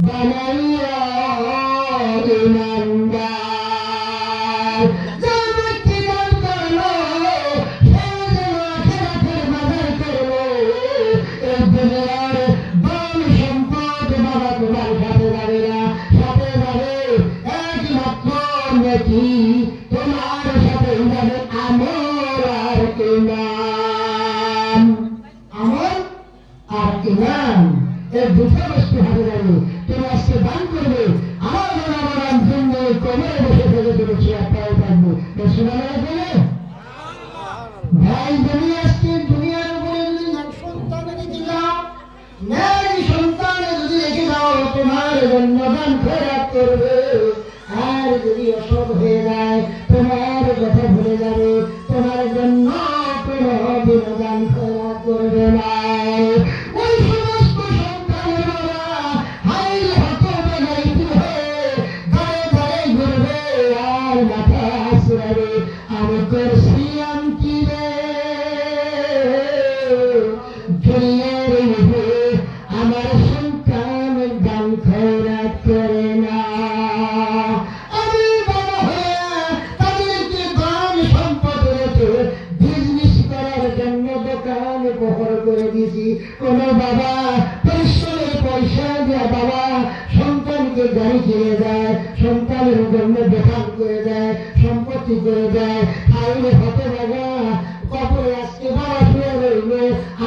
বানাইয়া ইমানদার। যে ব্যক্তি দান করলো সে যেন আখিরাতের বাজার করলো। এই দুনিয়ার ধন সম্পদ বাবা তোমার সাথে যাবে না, সাথে যাবে একমাত্র নেকি, তোমার সাথে যাবে আমল আর ইমান। আমল আর ইমান এই দুটো বস্তু হাতে যাবে। তুমি আজকে দান করবে, আমার আমার জন্য কোমরে বসে থেকে তুমি চেয়ার পায়ে থাকবে। ভাই তুমি আজকে দুনিয়ার উপরে যদি সন্তান রেখে যাও, ন্যায় সন্তানে যদি রেখে যাও, তোমার জন্য দান খরচ করবে। আর যদি অসৎ হয়ে যায়, তোমার কথা ভুলে যাবে, তোমার জন্য কোনো বিনোদন খরচ করবে না। ওই সমস্ত সন্তানের বাবা হাই হতো বেগাইতে হয়ে গায়ে গায়ে ঘুরবে আর মাথা আসবে, আমি করছি আনকি রে দুনিয়ার মধ্যে আমার সন্তান দান খয়রাত করে না। আমি বড় হয়ে তাদেরকে দান সম্পদ রেখে বিজনেস করার জন্য দোকান বহর করে দিয়েছি। কোন বাবা পরিশ্রমের পয়সা দেওয়া বাবা সন্তানকে গাড়ি কিনে দেয়, সন্তানের জন্য দোকান করে দেয়, সম্পত্তি করে দেয়, খাইলে হতে বাবা কপরে আজকে বাবা শুয়ে রইল,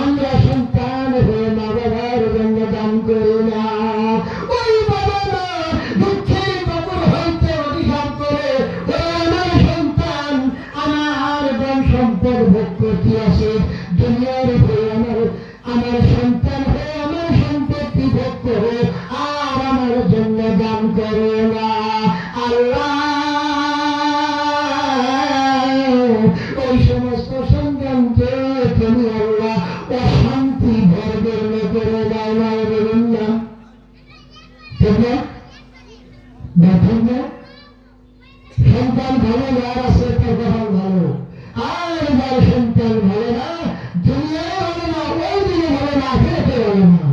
আমরা সন্তান হয়ে মা বাবার জন্য দান করি না। ওই বাবারা দুঃখের কপর হইতে অভিশাপ করে আমার সন্তান আমার ধন সম্পদ ভোগ করতে আসে, দুনিয়ার উপরে আমার সন্তান হয়ে আমার সম্পত্তি ভোগ করে আর আমার জন্য দান করে না। আল্লাহ ওই সমস্ত সন্তানকে তুমি আল্লাহ অশান্তি ভরবের করে দাও না, বলুন না ঠিক না? দেখুন না সন্তান ভালো যার আছে তার কথা ভালো, আর যার সন্তান ভালো না দুনিয়ায় ভালো না, ওই দিনে ভালো না, ফেরতে ভালো না।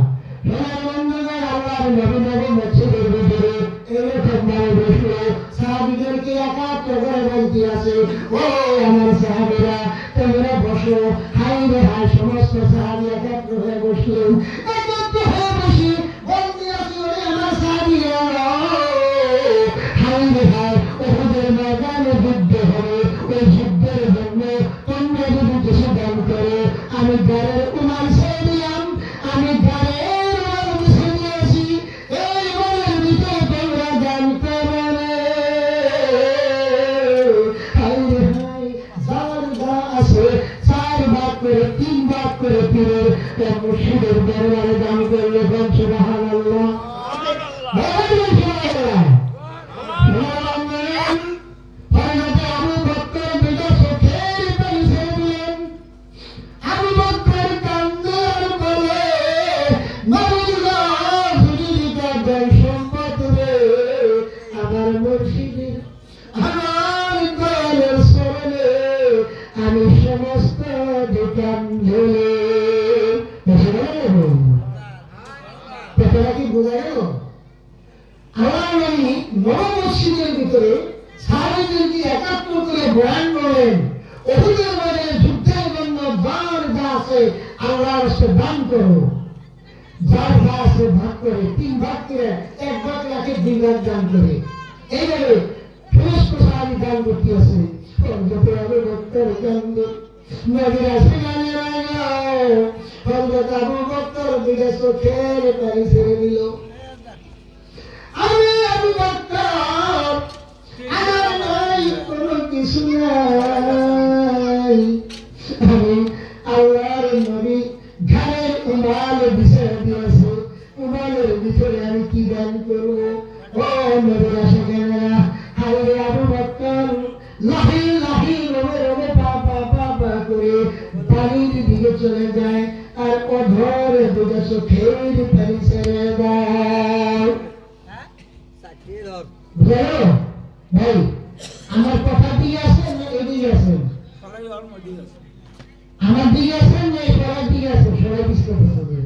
সোনার বন্ধুগণ, আল্লাহর নবী নবী মসজিদের ভিতরে এরকম ভাবে বসলো, সাহাবীদেরকে একাত্র করে বলতে আছে, ও আমার সাহাবীরা তোমরা বসো। হাই রে হাই সমস্ত সাহাবী একাত্র হয়ে বসলেন। একাত্র হয়ে বসে বলতে আছে, ওরে আমার সাহাবীরা হাই রে হাই উহুদের ময়দানে যুদ্ধ হবে, ওই যুদ্ধের জন্য তোমরা যদি কিছু দান করো, আমি গাড়ির উমার ছেড়ে দিলাম, আমি গাড়ির উমার মুছে দিয়েছি, এই উমারের ভিতরে তোমরা দান করো রে। হাই রে হাই যার যা আছে 4 ভাগ করে 3 ভাগ করে পীরের মুর্শিদের দরবারে দান করলে সুবহানাল্লাহ। আমি সমস্ত দোকান ধরে কি বোঝা গেল? আমার নবী নবম মসজিদের ভিতরে সাহাবীদেরকে একাত্র করে বয়ান করেন, উহুদের ময়দানে যুদ্ধের জন্য যার যা আছে আল্লাহর রাস্তায় দান করো, যার যা আছে ভাগ করে 3 ভাগ করে 1 ভাগ রাখে 2 ভাগ দান করে, এইভাবে সমস্ত সাহাবী দান করতে আছে। যত আবু বকর কান্দ নবীর আসে গানে লাগাও, হযরত আবু বকর দিকে চোখের পানি ছেড়ে দিল। আমি আবু বকর আমার নাই কোনো কিছু নাই, আমি আল্লাহর নবী ঘরের উমাল বিছায় দিয়েছে, উমালের ভিতরে আমি কি দান করবো? ও নবীর আসে গানে হায় আবু বকর লাহি লাহি রবে রবে পা করে পানির দিকে চলে যায় আর অধর দুটো চোখের পানি ছেড়ে দেয়। ভাই আমার কথা দিকে আছেন না এদিকে আছেন? আমার দিকে আছেন না সবার দিকে আছেন? সবাই বুঝতে পারছেন?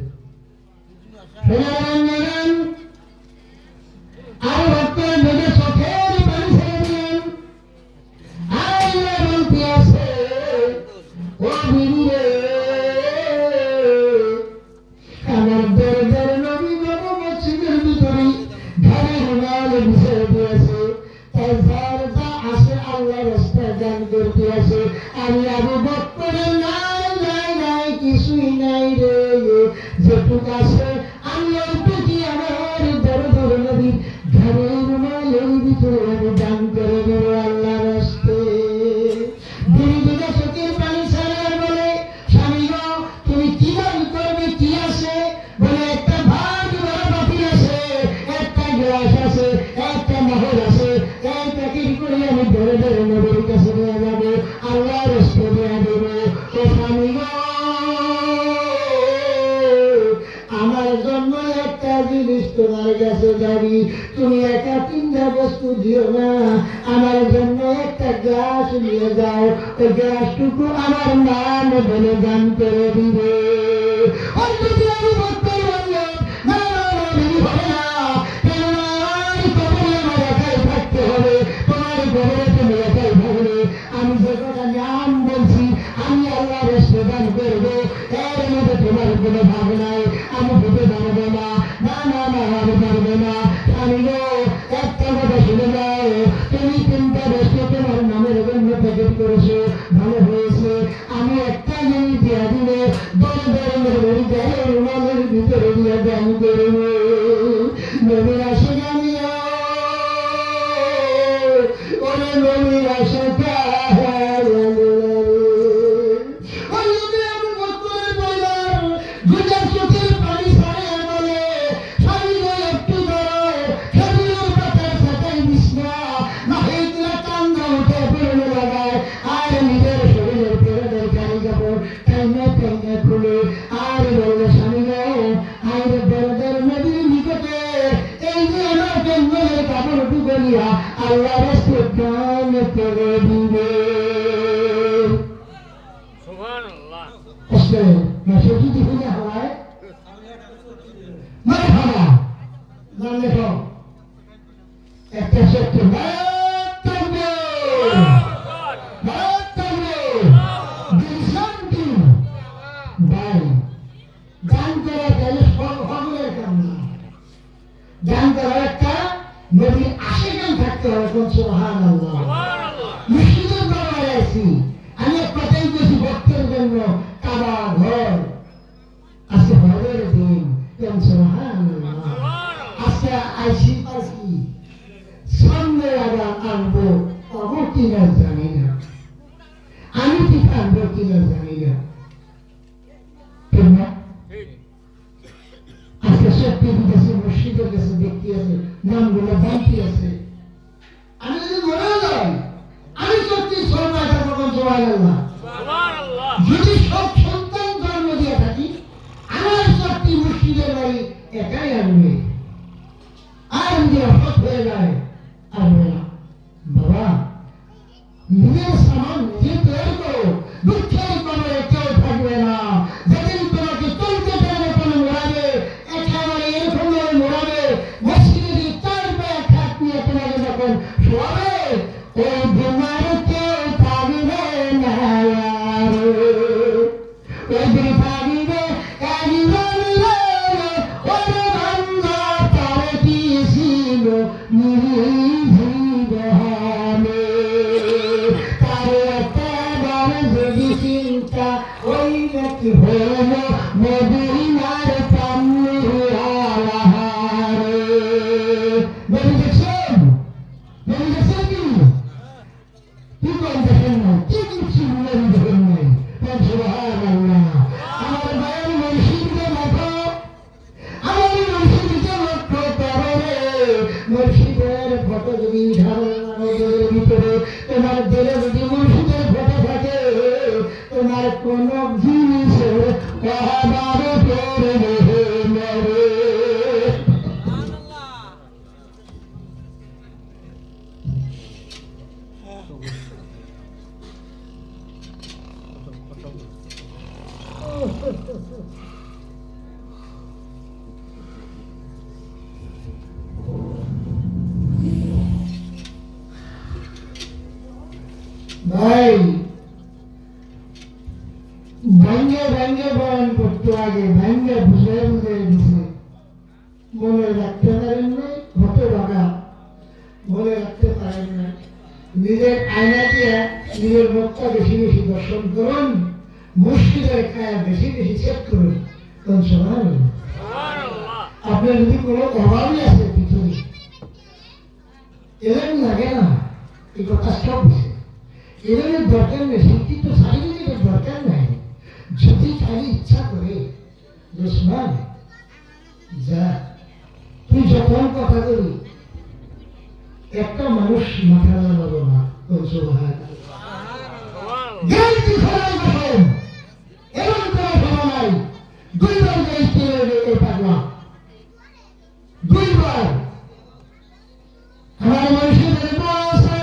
আমি আবু বকরের নাই নাই নাই কিছুই নাই রে, যেটুক আছে আমি ওইটুকি আমার দরবার নবীর ঘরের রুমালের ভিতরে আমি দান করে দেবো আল্লাহর রাস্তে। দিনে দিনে চোখের পানি ছাড়ার বলে, স্বামী গো তুমি কি দান করবে, কি আছে? বলে একটা ভাত বড় পাতিল আছে, একটা গ্লাস আছে, একটা মহল আছে, এই প্যাকেট করে আমি ধরে ধরে নবীর কাছে নিয়ে যাবো, আল্লাহর রাস্তে নিয়ে দেবো। ও স্বামী গো আমার জন্য একটা জিনিস তোমার কাছে যাবি, তুমি একা তিনটা বস্তু দিও না, আমার জন্য একটা গ্লাস নিয়ে যাও, ওই গ্লাসটুকু আমার নাম বলে দান করে দিবে। আমি যে কথা নাম বলছি আমি আল্লাহ রাস্তে দান করবো, এর মধ্যে তোমার কোনো ভাব নাই, আমি ভেবে দাঁড়াবো না, না না না আমি পারবো না। আমি একটা কথা শুনে যাও, তুমি তিনটা বস্তু তোমার নামের জন্য প্যাকেট করেছো, ভালো হয়েছে, আমি একটা জিনিস দিয়া দিলে দলে দলে দেহের রুমালের ভিতরে দিয়ে দান করবো। নবীর আসে জানিও ওরে নবীর আসে আল্লাহ রাস্তে দান করে দিবে। সুবহানাল্লাহ। আসলে না সত্যি দেখে হয় মানে ভাবা নাম লেখো একটা সত্য গান করা গেলে সকলের কাম না, গান করা একটা নবীর আশিকান থাকতে হবে। কোন সুবহানাল্লাহ। মুসলিমের দরবারে আছি, আমি এক কথাই বলছি ভক্তের জন্য কাবা ঘর আজকে হজের দিন। কোন সুবহানাল্লাহ। আজকে আইসি পাশি সামনে আবার আনবো, পাবো কিনা জানি না, আমি ঠিক আনবো কিনা জানি না, ঠিক না? আজকে সত্যি কাছে মসজিদের কাছে ব্যক্তি আছে, নামগুলো বাকি আছে, আমি যদি মরেও যাই আমি সত্যি সরকার তখন সুবহানাল্লাহ। যদি সব সন্তান জন্ম দিয়ে থাকি আমার সত্যি মসজিদের বাড়ি একাই আনবে, আর যদি অসৎ হয়ে যায় আনবে না। বাবা নিজের সামান নিজে তৈরি করো, দুঃখের কবরে কেউ থাকবে না, যেদিন তোমাকে চলতে পারবে কোনো মোড়াবে, একেবারে এরকম মোড়াবে, মসজিদের চার পায়ে খাট নিয়ে তোমাকে যখন শোয়াবে ওই তোমার কেউ থাকবে না, ওই দিন থাকবে একজন ওরে বান্দা তার কি ছিল নির্জীবনে, তার একেবারে যদি চিন্তা ওই নাকি হল মদিনার পান্নিহারে। নবী দেখছেন, নবী দেখছেন কি করেন দেখেন না, কি কিছু নবী দেখেন নাই। সুবহানাল্লাহ। আমার ভাইয়ের মুর্শিদকে দেখো, আমার মুর্শিদকে লক্ষ্য করো রে, মুর্শিদের ফটো যদি ধারণের ভিতরে তোমার দিলে যদি মুর্শিদের ফটো থাকে তোমার কোন জিনিসের অভাবে পড়বে না রে। ভাই ভাঙ্গে ভাঙ্গে বয়ান করতে আগে ভাঙ্গে বুঝে বুঝে দিছে, মনে রাখতে পারেন নাই, হতে বাগা মনে রাখতে পারেন না, নিজের আয়না দিয়ে স্ত্রীর মুখটা বেশি বেশি দর্শন করুন, মসজিদের কায়া বেশি বেশি চেক করুন। আপনার যদি কোনো অভাবই আছে পৃথিবী, এলেন লাগে না, এই কথা সব আছে। এলেনের দরকার নেই, শিক্ষিত সার্টিফিকেটের দরকার নাই। যদি খালি ইচ্ছা করে দুশ্মন যা, তুই যখন কথা বলি একটা মানুষ মাথা নামাবো না। দুইবার আমার মানুষের আছে,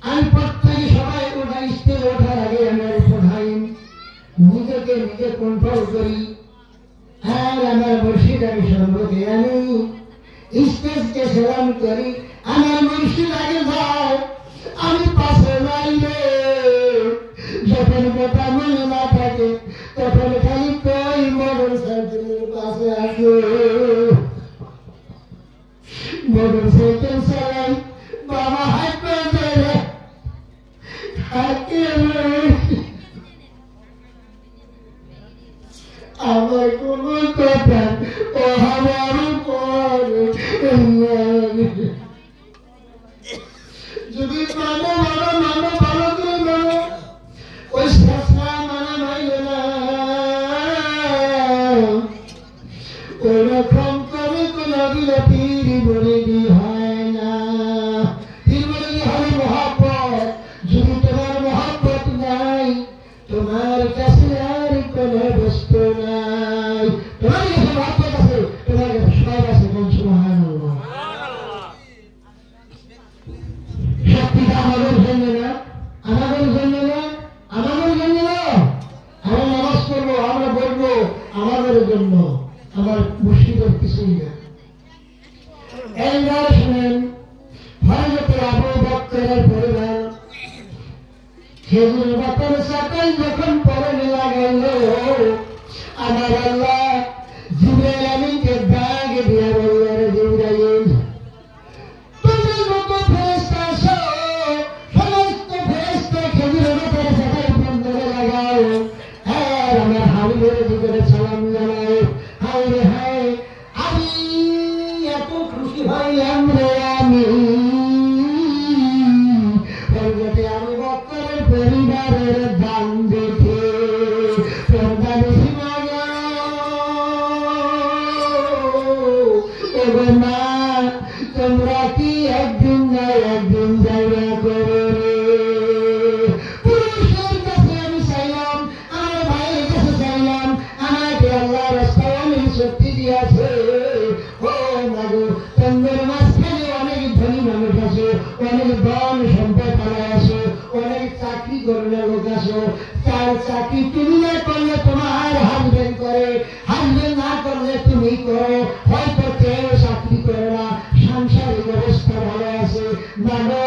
আমি প্রত্যেকে সবাই ওঠা স্টেজে ওঠার আগে আমি পড়াই, নিজেকে নিজে কন্ট্রোল করি। আর আমার মুর্শিদ আমি সর্বকে আমি স্টেজকে সেবন করি। আমার মুর্শিদ আগে যাও, আমি পাশে মাইলে। যখন কথা মনে না থাকে তখন খালি কই মোটর সাইকেলের পাশে আসো, মোটর সাইকেল চালাই বাবা হাত পায়ে থাকে। আমার কোন কথা ও আমার যদি মানো ভালো করে মানো, ওই শাসা মানে মাইলে না। ওরকম করে কোন বিলাতির বলি হয় না। বলি হবে মহাব্বত। যদি তোমার মহাব্বত নাই, তোমার কাছে আর কোন বস্তু নাই। তোমার কাছে মহাব্বত আছে, তোমার কাছে সব আছে। কোন সুবহানাল্লাহ। শক্তিটা আমাদের জন্য না, আমাদের জন্য না, আমাদের জন্য না। আমরা নামাজ পড়বো, আমরা বলবো আমাদের জন্য, আমার মুর্শিদের কিছুই না। এই গান শুনেন হযরত আবু বকরের পরিবার খেজুর পাতার সাথে যখন পরনে লাগাইল, আমার আল্লাহ জিবরাইল আমিনকে ডাক দিয়ে বললেন, জিবরাইল তুমি যত ফেরেশতা আছো সমস্ত ফেরেশতা খেজুর পাতার সাথে বন্ধনে লাগাও, আর আমার হাবিবের ভিতরে সালাম জানাও। হায় রে হায়, আমি এত খুশি হইলাম রে আমি, আমি বকরের পরিবারের দান দেখে মা তোমরা কি একদিন না একদিন জায়গা করে। পুরুষের কাছে আমি চাইলাম, আমার ভাইয়ের কাছে চাইলাম, আমাকে আল্লাহ রাস্তায় অনেক শক্তি দিয়েছে। ও মাগো, তোমাদের মাঝখানে অনেক ধনী মানুষ আছে, অনেক ধন সম্পদ আছে, অনেক চাকরি করলে লোক আছে। তার চাকরি তুমি না করলে তোমার হাজবেন্ড করে, হাজবেন্ড না করলে তুমি করো। হয়তো কেউ চাকরি করে না, সাংসারিক অবস্থা ভালো আছে। মানো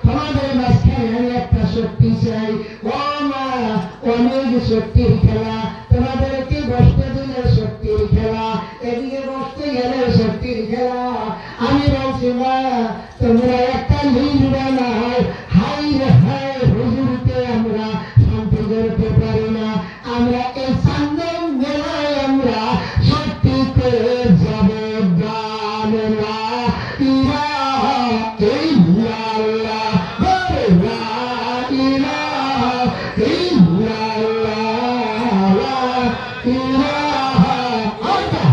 তোমাদের মাঝখানে আমি একটা শক্তি চাই। ও মা, অনেক শক্তির খেলা, তোমাদেরকে বসতে দিলে শক্তির খেলা, এদিকে বসতে গেলে শক্তির খেলা। আমি বলছি মা, তোমরা একটা লিজ বানাও। হাই রে হাই, হুজুরকে আমরা শান্তি করতে পারি না। আমরা এই সান্দন মেলায় আমরা শক্তি করে যাব। গান লা ইলাহা ইল্লাল্লাহ, লা ইলাহা ইল্লাল্লাহ, লা ইলাহা আল্লাহ।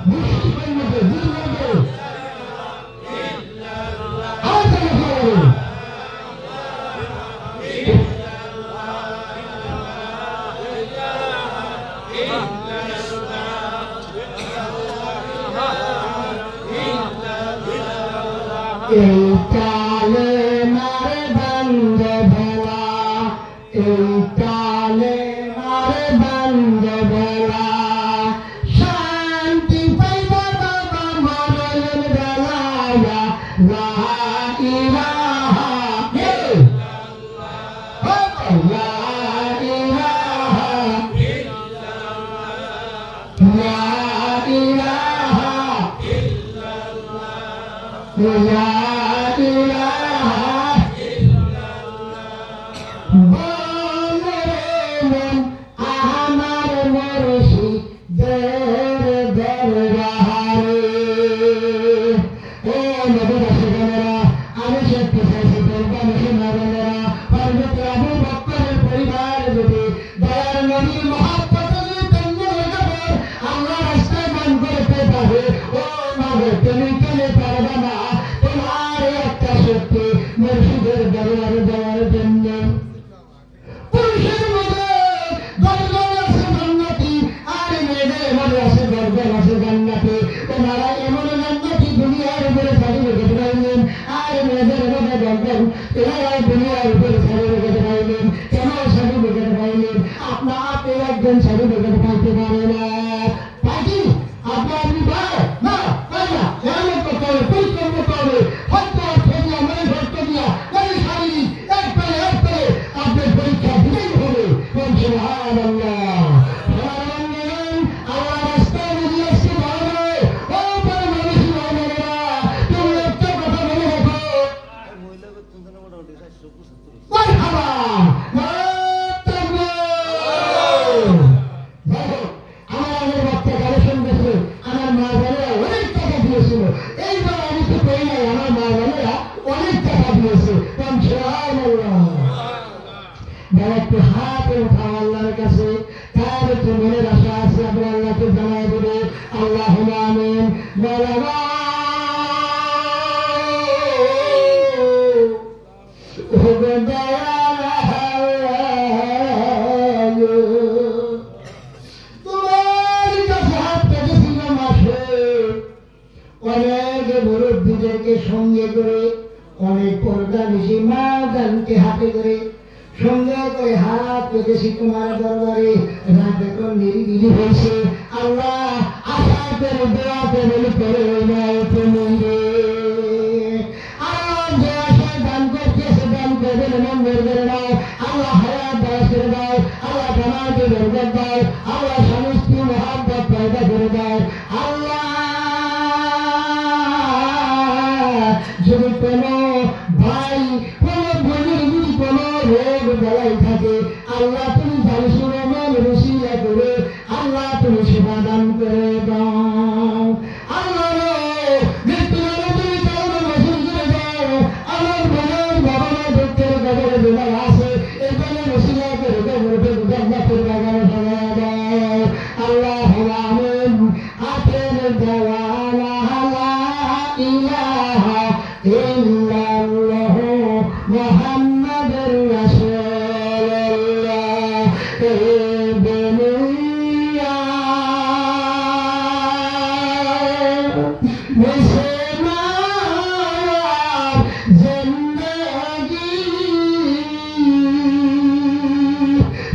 মুশরিকের মধ্যে দুর্ভাগ্য এই কালে মারে বন্ধ ভোলা, এই কালে মারে বন্ধ ভোলা, শান্তি পাইবা বাবা মরণের বেলায়। লা ইলাহা ইল্লাল্লাহ, লা ইলাহা ইল্লাল্লাহ, লা ইলাহা ইল্লাল্লাহ, লা ইলাহা ইল্লাল্লাহ। দুনিয়ার উপরে ছাড়ি রেখে পাইলেন, আর মেয়েদের কথা বলতেন এরাও দুনিয়ার উপরে ছাড়ি রেখে পাইলেন। কেন ছাড়ি রেখে পাইলেন? আপনার আপনি একজন ছাড়ি রেখে পাইতে পারে না। পাইছি আপনি আপনি পারে না, পাই না। মেহনত করতে হবে, পরিশ্রম করতে হবে, হত্যা অর্থ দিয়া মানে ভক্ত দিয়া মানে শারীরিক এক পেলে আপনার পরীক্ষা দিতেই হবে। সুবহানাল্লাহ। সঙ্গে করে অনেক পর্দা বেশি মা গানকে হাতে করে সঙ্গে করে হাত পেতেছি তোমার দরবারে। রাতে তো নিরিবিলি হয়েছে, আল্লাহ আশা করে দোয়া করে করে তুমি রে আল্লাহ যে আশায় দান করতেছে দান করবেন মন করে দাও আল্লাহ, হায়াত দাস করে দাও আল্লাহ, জামাতে বরকত দাও আল্লাহ, স্বামী স্ত্রী মহাব্বত পয়দা করে দাও আল্লাহ। যদি কোনো ভাই কোনো বোনের যদি কোনো রোগ বেলায় থাকে আল্লাহ তুমি জানসুরে মন রসিলা করে আল্লাহ তুমি সমাধান করে দাও আল্লাহ। মৃত্যুর তুমি কারণে বসুন করে দাও আমার বোনের বাবা দুঃখের কবরে জমা আছে এখানে রসিলা করে কবরকে আল্লাহ করে বাগানে সবাই দাও আল্লাহ। আমিন। আখের দেওয়ালা ইলাহা ইল্লাল্লাহ মুহাম্মাদুর রাসূলুল্লাহ। দুনিয়া মুসলমান জিন্দেগি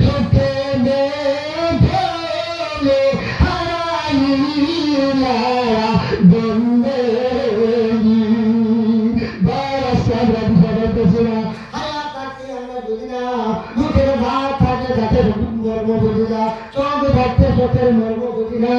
সুখে দেখলে হারাইলা বন্দেগি। মুখের ভাত থাকে গাছের মর্ম বুঝি না, চোখ ধরতে চোখের মর্ম বুঝি না,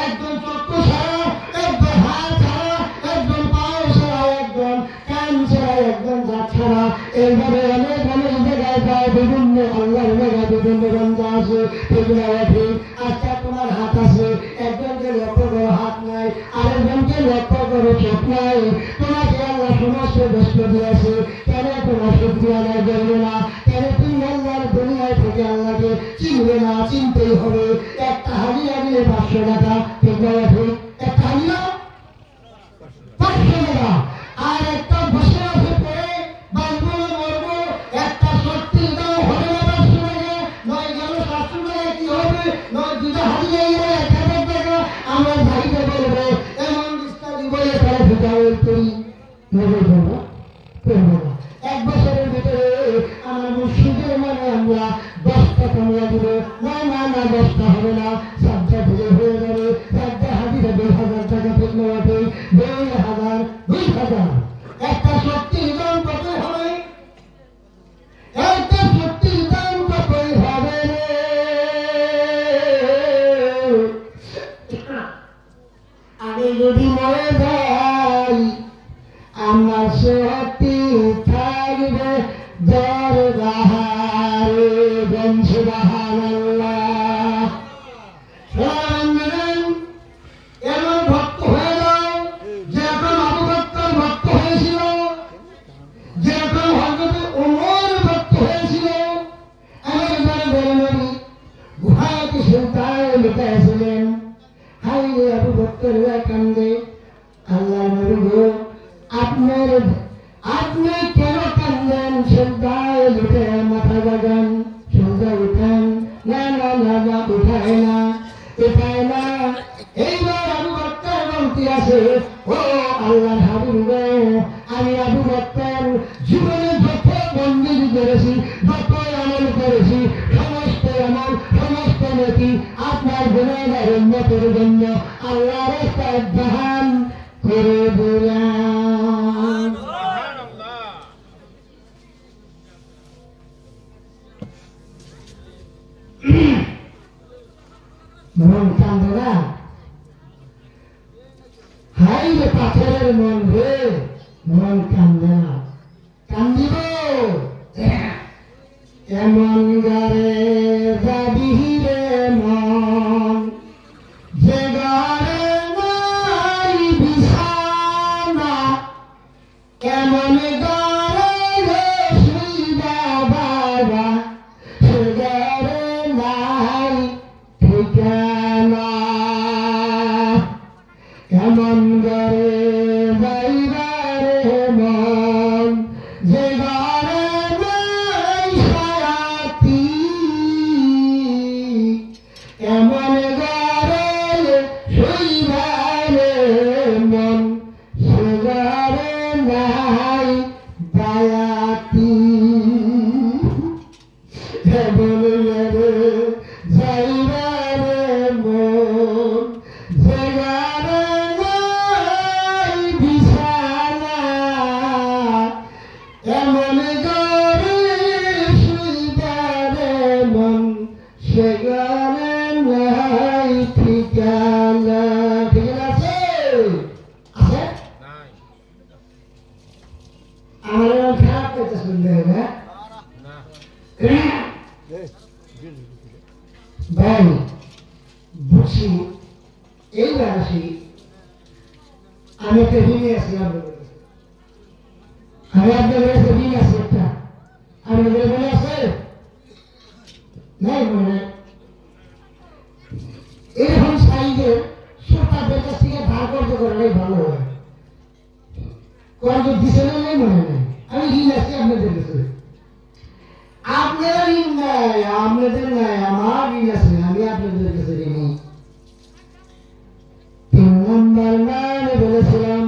একজন চক্ষু ছাড়া একজন হাত ছাড়া একজন পাও ছাড়া একজন কান ছাড়া একজন দাঁত ছাড়া এইভাবে অনেক অনেক জায়গায় যায় বিভিন্ন আল্লাহর জায়গায় বিভিন্ন গন্ধ আছে সেগুলো ঠিক। আচ্ছা তোমার হাত আছে, একজনকে লক্ষ্য করো হাত নাই, আরেকজনকে লক্ষ্য করো চোখ নাই, তোমাকে আল্লাহ সমস্ত ব্যস্ত দিয়েছে, কেন তোমার শুকরিয়া আদায় করবে না? কেন তুমি আল্লাহর দুনিয়ায় থেকে আল্লাহকে চিনবে না? চিনতেই হবে। একটা হাজিরা দিলে 500 টাকা, ঠিক বলে ঠিক? একটা হাজিরা 500 টাকা, আর একটা বসে আছে পরে বাঁচবো মরবো একটা সত্যি দাও হবে না 500 টাকা, নয় গেল 700 টাকা কি হবে, নয় দুটো হাজিরা গেলে 1000 টাকা। আমরা ভাইকে বলবো এমন বিস্তারিত বলে তারা ভিটাও করি নেবে করবো করবো না। 1 বছরের ভিতরে আমার মুর্শিদের মানে আমরা 10টা কমিয়া দিব না, না না 10টা হবে না, 7টা ভুলে হয়ে যাবে, 7টা হাজিরা 2000 টাকা ঠিক নেওয়াতে 2000 2000। একটা সত্যির দাম কতই হবে? একটা সত্যির দাম কতই হবে রে? আমি যদি মরে যাই আমার সত্যি থাকবে দরবারে। সুবহানাল্লাহ। এমন ভক্ত হয়ে যাও যেরকম আবু বকর ভক্ত হয়েছিল, যেরকম হযরত ওমর ভক্ত হয়েছিল। আমার বড় গুহাতে সুলতান লুকাইছিলেন, হাই রে আবু বকর কান্দে, আল্লাহ নবী গো আপনি কেন কান্দেন? সুলতান লুটে মাথা বাগান, সুলতান উঠান, না না না না উঠায় না, উঠায় না। এইবার আবু বকর বলতে আছে ও আল্লাহর হাবিব, আমি আবু বকর জীবনে যত বন্দেগী করেছি, যত আমল করেছি, সমস্ত আমল, সমস্ত নেকি আপনার গুনাহগার উম্মতের জন্য আল্লাহর রাস্তায় দান করে দিলাম। মন কান্দে না? হাই রে পাথরের মন রে, মন কান্দে না? কান্দিব এমন গারে যাবি রে মন, যে গারে নাই বিছানা, এমন গারে রে শুইবা বাবা, সে গারে নাই ঠিকানা। এমন গারে যাইবা রে মন, যে গারে নাই সায়াতি, এমন গারে শুইবা রে মন, সে গারে নাই বায়াতি। এমন গারে যাইবা রে মন, যে গারে নাই বিছানা, এমন গারে শুইবা রে মন, সে গারে নাই ঠিকানা। ঠিকানা আছে? আছে? আমার এরকম খারাপ করতে শুনবে না? ভাই বুঝছি, এইবার আসি। আমি একটা ঋণে আছি আপনাদের কাছে, আমি আপনাদের কাছে ঋণ আছি একটা। আপনাদের মনে আছে? নাই মনে নাই? এরকম সাইজের শ্রোতাদের কাছ থেকে ধার করতে করলেই ভালো হয়। কর্জ দিছে না নাই মনে নাই? আমি ঋণ আছি আপনাদের কাছে। আপনার ঋণ নাই, আপনাদের নাই, আমার ঋণ আছে, আমি আপনাদের কাছে ঋণী। 3 নম্বর মানে বলেছিলাম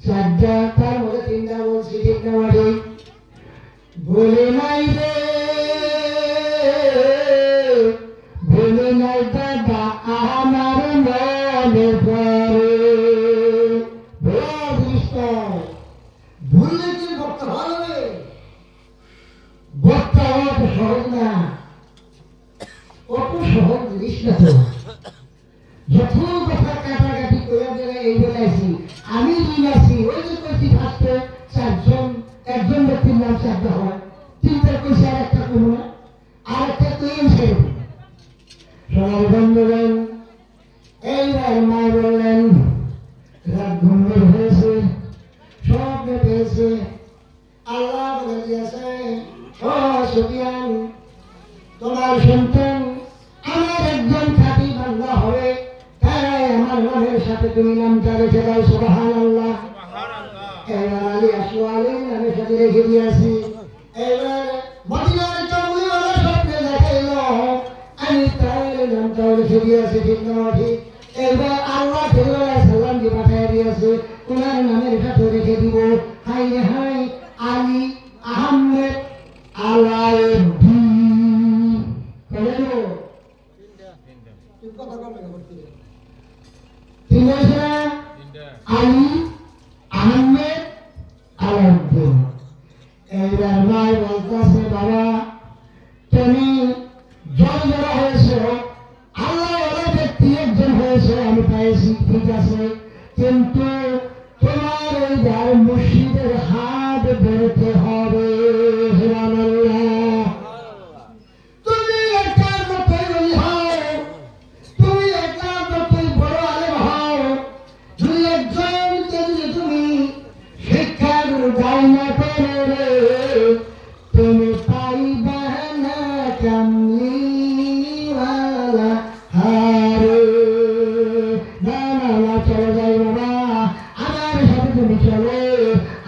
4টা, তার মধ্যে 3টা বলছি, ঠিক না ঠিক? বলে নাই রে, বলে নাই দাদা আমার মনে পড়ে। ভুললে কি করতে হবে? বক্তা অত সহজ না, অত সহজ জিনিস না তো। যত কথা কাটাকাটি করে জায়গায় এই বেলাইছি, আমি ঋণ আছি। ওই যে কইছি ফার্স্টে 4 জন, একজন ব্যক্তির নাম 4টা হয়, 3টা কইছি, আর একটা কমু না, আর একটা কইম সেরকম। সোনার বন্ধুগণ, এইবার মা বললেন রাত গম্ভীর হয়েছে, স্বপ্নে পেয়েছে, আল্লাহ বলে দিয়েছে, ও সুফিয়ান, তোমার সন্তান আমার একজন খাঁটি বান্দা হবে, তাই আমার নামের সাথে তুমি নামটা রেখে দাও। সুবহানাল্লাহ। এবার আলী আসু আলীর নামের সাথে রেখে দিয়েছি। এবার মদিনার চৌকিওয়ালা স্বপ্নে দেখাইল, আমি তার নামটাও রেখে দিয়েছি, ঠিক না ঠিক? এবার আল্লাহ সাল্লামকে পাঠিয়ে দিয়েছে, ওনার নামের সাথে রেখে দিব। হাই রে হাই, আলী আহমেদ আলাউদ্দিন। আলী আহমেদ আলাউদ্দিন। এইবার ভাই বলতেছে, বাবা তুমি জড় হয়েছ, আল্লাহ ব্যক্তি একজন হয়েছে, আমি পাইছি, ঠিক আছে, কিন্তু তোমার এইবার মুর্শিদের হাত বেরোতে হবে। তুমি একার মতোই হও, তুমি একার মতোই বড় আলেম হও, 2-1জনকে যদি তুমি শিক্ষাগুলো দাও না করে, তুমি পাইবা না কামলিওয়ালা হারে। না না না, চলে যাই বাবা, আমার সাথে তুমি চলো,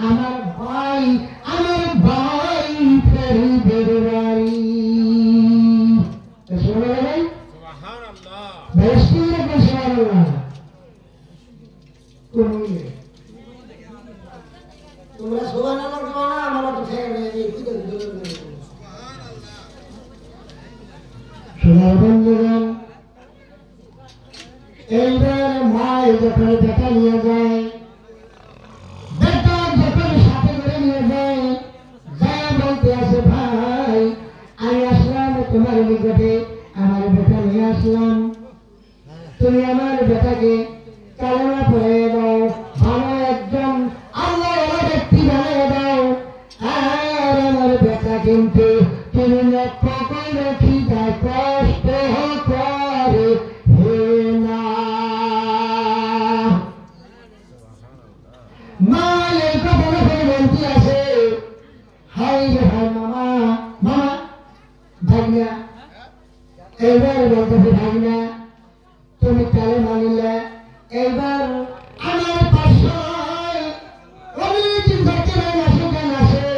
আমার ভাই ফেরিদের বাড়ি। শোনা ভাই, সুবহানাল্লাহ, বেশি সুবহানাল্লাহ। তুমি দিলে তোমরা সুবহানাল্লাহ বলো না আমরা তো ঠেকে নেই কি করব সুবহানাল্লাহ এইবার মায়ের যখন দেখা নিয়ে যায় বেটা যখন সাথে করে নিয়ে যায় যা বলতে আসে ভাই আমি আসলাম তোমার নিকটে আমার বেটা নিয়ে আসলাম তুমি আমার বেটাকে কালেমা পড়ে দাও ভালো একজন আল্লাহওয়ালা ব্যক্তি বানিয়ে দাও আর আমার বেটা কিন্তু তুমি লক্ষ্য করে খিদা কষ্ট করে হে না মা এই কথা বলতে আসে হাই রে হাই মামা মামা ভাগনা এবার বলতেছে ভাগনা তুমি কালেমা নিলে এবার আমার পাশায় অনেক ভক্তরা আসে গান আসে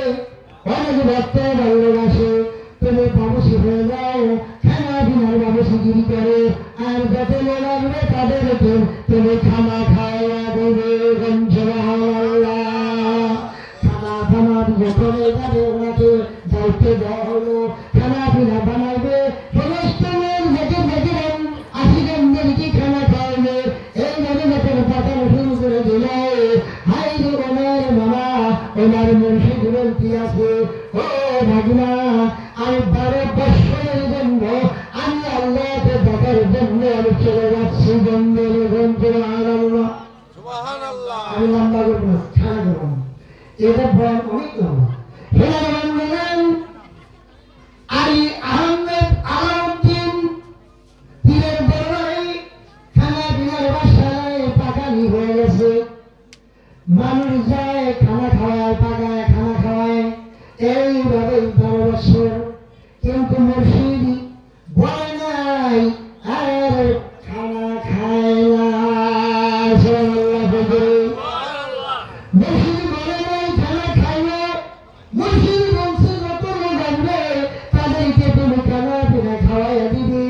অনেক ভক্ত ভালো আসে তুমি বাবুসি হয়ে যাও খানা পিনার বাবুসিগিরি করে আর যত লোক আসবে তাদেরকে তুমি খানা খাওয়া দেবে খানা খানা যখন এইভাবে ওনাকে দায়িত্ব দেওয়া হলো খানা পিনা বানাবে সমস্ত লোক যেতে যেতে আসিগঞ্জেরকে খানা খাওয়াবে এইভাবে যখন পাঠানো শুরু করে দিল হাই রে ওনার মামা ওনার মুর্শিদ বলতে আছে ও ভাগনা আমি 12 বছরের জন্য আমি আল্লাহকে দেখার জন্য আমি চলে যাচ্ছি জঙ্গলে আমি লম্বা করবো ছাড়া করবো এটা বয়ান অনেক লম্বা আলী আহমেদ আলাউদ্দিন পীরের বড়াই খানা পিনার বাসায় পাকানি হয়ে গেছে মানুষ যায় খানা খাওয়ায় পাকায় খানা খাওয়ায় এইভাবে 12 বছর কিন্তু মুর্শিদ বলে নাই আর খানা খায় না মুর্শিদ বলে নাই খানা খায় না মুর্শিদ বলছে যত লোক আসবে তাদেরকে তুমি খানা পিনা খাওয়াইয়া দিবি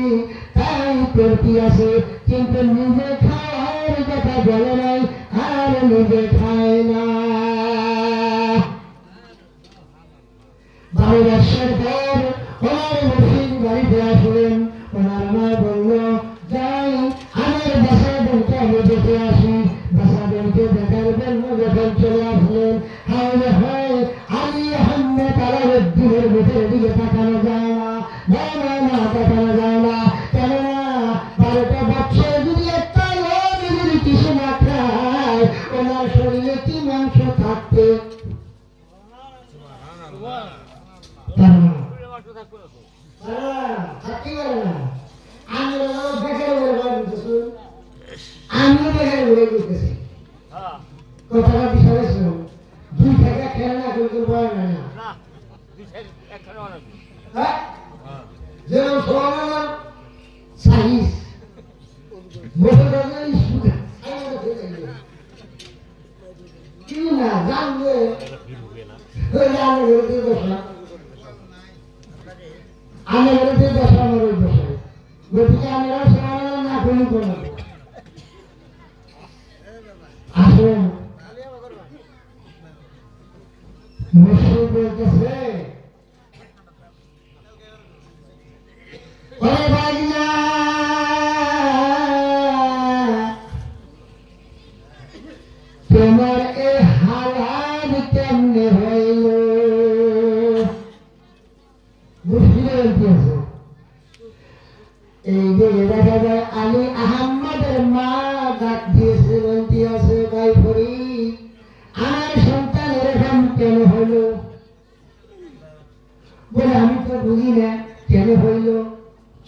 তাই করতে আছে কিন্তু নিজে খাওয়ার কথা বলে নাই আর নিজে খায় না 12 বছর পর ওনার মুর্শিদ বাড়িতে আসলেন ওনার মা বলল যাই আমার বাসাদেরকে আমি দেখে আসি বাসাদেরকে দেখার জন্য যখন চলে আসলেন হায় হায় আলী আহমেদ আলাউদ্দিনের মুখের দিকে তাকানো যায় না তাকানো যায় না কেননা 12টা বছর যদি একটা লোক যদি কিছু না খায় ওনার শরীরে কি মাংস থাকতে কথাটা বিষয় শুনুন 2 টাকা খেলনা করতে পারে না যেমন সোনার সাইজ মোটরগাড়ি সুদা কি না জানলে আমি বলতে দশা আমার ওই দশা গতিকে আমরা সোনার না করি কোনো আসুন মুর্শিদ বলতেছে ওরে ভাগনা তোমার এ হালাল কেমনে হইল মুর্শিদ বলতেছে এই যে দেখা যায় আলী আহমদের মা ডাক দিয়েছে বলতে আছে ভাই ফরিদ আমার সন্তান এরকম কেন হইল বলে আমি তো বুঝি না কেন হইল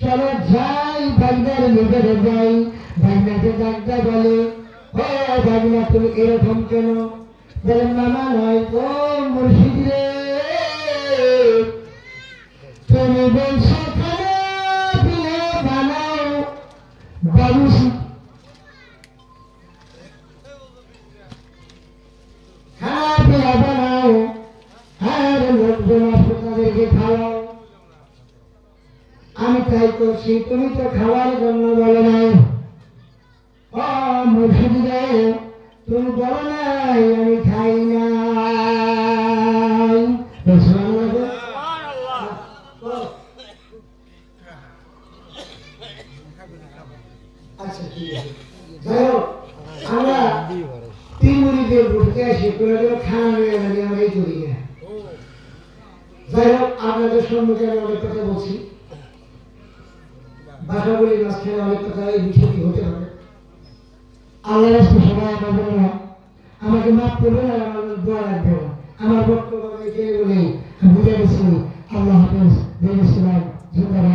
চলো যাই ভাগনার নিকটে যাই ভাগনাকে ডাক্তার বলে ও ভাগনা তুমি এরকম কেন বলে মামা নয় ও মুর্শিদ রে তুমি বলছো খানা পিনা বানাও বাবুসি খানা পিনা বানাও আর লোকজন আসবে তাদেরকে খাওয়াও আমি তাই করছি তুমি তো খাওয়ার জন্য বলে নাই ও মুর্শিদ রে তুমি বলো নাই আমি খাই নাই। আচ্ছা ঠিক আছে, যাই হোক আমরা তিন মুড়িদের ঘুরতে আসি করে খানা নিয়ে আমরা এই করি না। যাই হোক আপনাদের সম্মুখে আমি অনেক কথা বলছি, বাসাগুলির মাঝখানে অনেক কথা এই বিষয়টি হতে হবে। আল্লাহ রাস্তায় সবাই আমার জন্য আমাকে মাফ করবেন আর আমার দোয়া রাখবেন। আমার বক্তব্য আমি বলে বুঝে গেছি। আল্লাহ হাফেজ, জিন্দাবাদ।